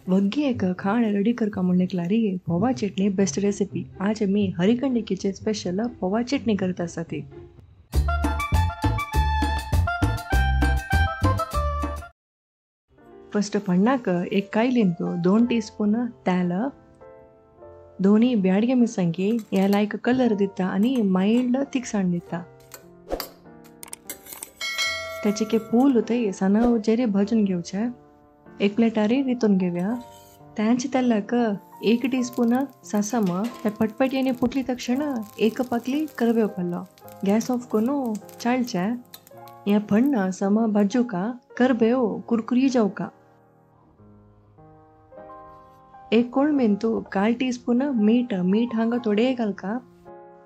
वग्गी एक खाण रेडी करका म्हणणे क्लारी पोवा चटणी बेस्ट रेसिपी। आज मी हरिकंडिकेचे स्पेशल पोवा चटणी करत आसाती। फर्स्ट पण्णाक एक कायलिंतू 2 टीस्पून तेल दोन्ही ब्याडगे मिसंगी याला एक कलर दिता आणि माइल्ड तिखसाण दिता। त्याचे के पूल होते सना जेरे भाजून घेवचे। एक प्लेटारी रितून घेवया। त्यांची तेलाक 1 टीस्पून सासम ते पटपटीने फुटली तक्षण 1 पाकली करबेव घालो। गॅस ऑफ करून चाळचे। या फण्ण सम भाजूका करबेव कुरकुरी जावका। एक कोळमेंतू 1/4 टीस्पून मीठ हांगा थोडे घालका।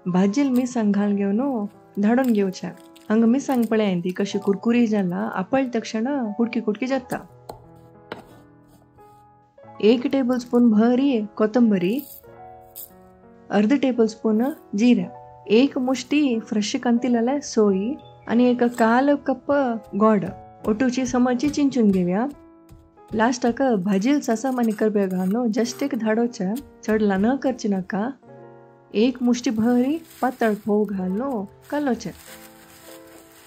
भाजील मिरसांग घाल घेवन धाडून घेवचे। हंग मिरसांग पळय कशी कुरकुरी जाला आपळ तक्षण हुडकी जाता। 1 टेबलस्पून भरी कोथंबरी, अर्ध टेबलस्पून जीरा, 1 मुष्टी फ्रेश कंतिलेले सोयी आणि 1/4 कप गोड ओटूची समची चिंचून घेवया। लास्टाक भाजील सासम आणि करबेव घालून जस्ट एक धाडोचे। चढला न करची नका। 1 मुष्टी भरी पातळ फोव घालून कालोचे।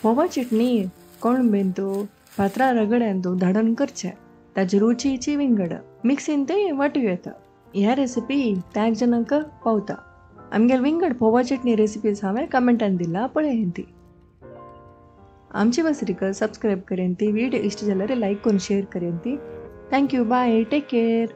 पोवा चटणी कोळंबेंतू पात्रा रगड्यांतू धाडून करचे। ताजी रुचीची विंगड मिक्सीन ते वाटू येता। ह्या रेसिपी त्याग जनक पावता। आमगेल विंगड पोवा चटणी रेसिपीज हांवें कमेंटान दिला पळय ती। आमची वसरीक सब्सक्राइब करेन ती, वीडियो इष्ट जाल्यार लाईक करून शेअर करेन ती। Thank you, bye, take care.